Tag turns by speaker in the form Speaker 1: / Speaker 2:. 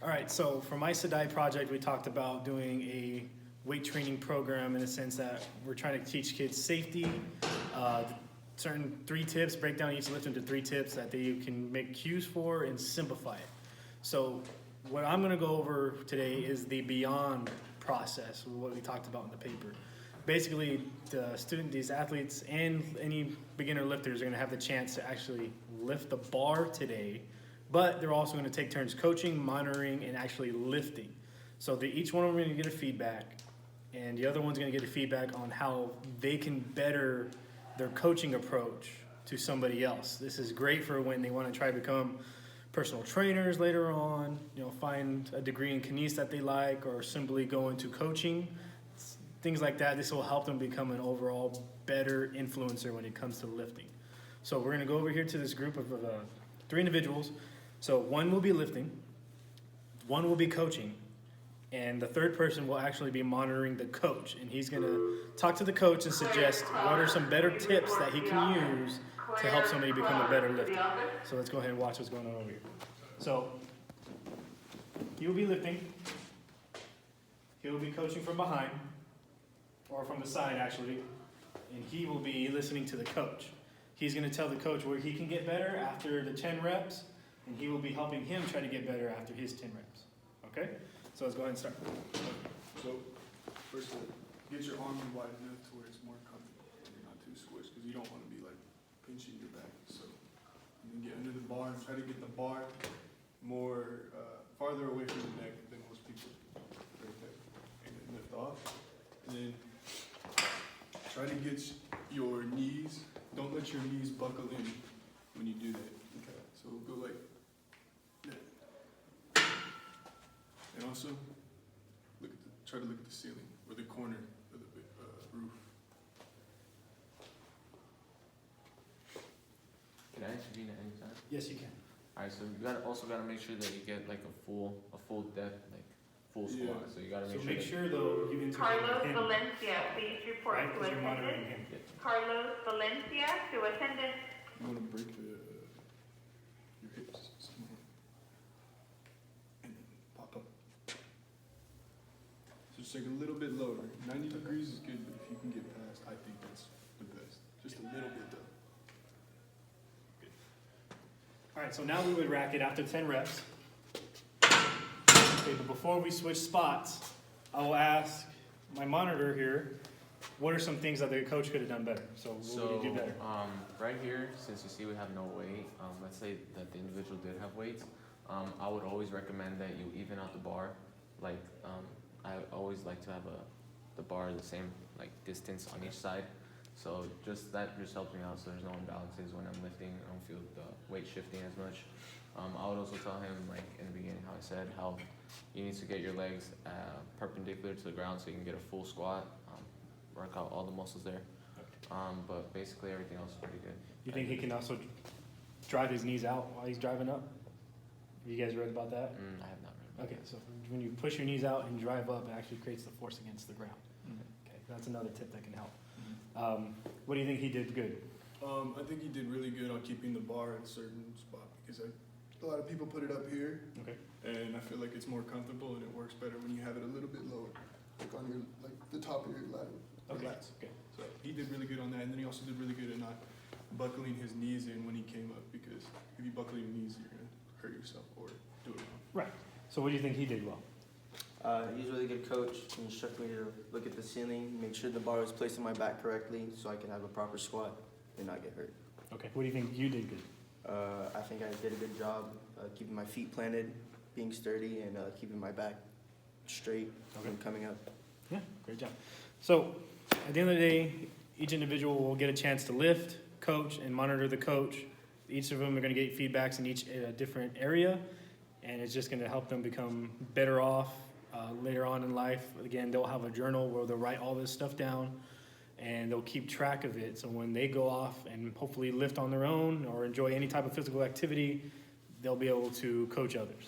Speaker 1: All right, so for my SDAIE project, we talked about doing a weight training program in the sense that we're trying to teach kids safety, certain 3 tips, break down each lift into 3 tips that they can make cues for and simplify it. So what I'm gonna go over today is the beyond process, what we talked about in the paper. Basically, these athletes and any beginner lifters are gonna have the chance to actually lift the bar today, but they're also gonna take turns coaching, monitoring, and actually lifting. So each one of them are gonna get a feedback, and the other one's gonna get a feedback on how they can better their coaching approach to somebody else. This is great for when they wanna try to become personal trainers later on, find a degree in kines that they like, or simply go into coaching, things like that. This will help them become an overall better influencer when it comes to lifting. So we're gonna go over here to this group of 3 individuals. So 1 will be lifting, 1 will be coaching, and the 3rd person will actually be monitoring the coach. And he's gonna talk to the coach and suggest what are some better tips that he can use to help somebody become a better lifter. So let's go ahead and watch what's going on over here. So he will be lifting, he will be coaching from behind, or from the side actually, and he will be listening to the coach. He's gonna tell the coach where he can get better after the 10 reps, and he will be helping him try to get better after his 10 reps. Okay? So let's go ahead and start.
Speaker 2: So first, get your arms wide enough to where it's more comfortable and you're not too squished, because you don't want to be like pinching your back. So you can get under the bar and try to get the bar more farther away from the neck than most people. Right there. And then lift off. And then try to get your knees, don't let your knees buckle in when you do that. Okay. So we'll go like that. And also, try to look at the ceiling or the corner of the roof.
Speaker 3: Can I intervene at any time?
Speaker 1: Yes, you can.
Speaker 3: All right, so you also gotta make sure that you get like a full depth, like full squat.
Speaker 2: Yeah.
Speaker 3: So you gotta
Speaker 1: So
Speaker 3: make sure.
Speaker 1: though you intervene
Speaker 4: Carlos
Speaker 1: with him,
Speaker 4: Valencia, please report
Speaker 1: right?
Speaker 4: to
Speaker 1: Because you're monitoring
Speaker 4: attendance.
Speaker 1: him.
Speaker 4: Carlos Valencia to attendance.
Speaker 2: You want to break your hips somewhere. And then pop up. So just like a little bit lower. 90 degrees is good, but if you can get past, I think that's the best. Just a little bit though.
Speaker 1: All right, so now we would rack it after 10 reps. Okay, but before we switch spots, I will ask my monitor here, what are some things that the coach could have done better? So what would you do better?
Speaker 3: Right here, since you see we have no weight, let's say that the individual did have weights, I would always recommend that you even out the bar. Like, I always like to have the bar the same like distance on each side. So that just helps me out, so there's no imbalances when I'm lifting. I don't feel the weight shifting as much. I would also tell him, like in the beginning, how I said, how you need to get your legs perpendicular to the ground so you can get a full squat, work out all the muscles there. But basically everything else is pretty good.
Speaker 1: You think he can also drive his knees out while he's driving up? You guys read about that?
Speaker 3: I have not read.
Speaker 1: Okay, so when you push your knees out and drive up, it actually creates the force against the ground. Okay, that's another tip that can help. What do you think he did good?
Speaker 2: I think he did really good on keeping the bar at a certain spot, because a lot of people put it up here.
Speaker 1: Okay.
Speaker 2: And I feel like it's more comfortable and it works better when you have it a little bit lower, like on your the top of your lat.
Speaker 1: Okay.
Speaker 2: Lats.
Speaker 1: Okay.
Speaker 2: So he did really good on that, and then he also did really good at not buckling his knees in when he came up, because if you buckle your knees, you're gonna hurt yourself or do it wrong.
Speaker 1: Right. So what do you think he did well?
Speaker 5: He's a really good coach. He instructed me to look at the ceiling, make sure the bar was placed on my back correctly so I could have a proper squat and not get hurt.
Speaker 1: Okay. What do you think you did good?
Speaker 5: I think I did a good job keeping my feet planted, being sturdy, and keeping my back straight when coming up.
Speaker 1: Yeah, great job. So at the end of the day, each individual will get a chance to lift, coach, and monitor the coach. Each of them are going to get feedbacks in each different area, and it's just going to help them become better off later on in life. Again, they'll have a journal where they'll write all this stuff down, and they'll keep track of it. So when they go off and hopefully lift on their own or enjoy any type of physical activity, they'll be able to coach others.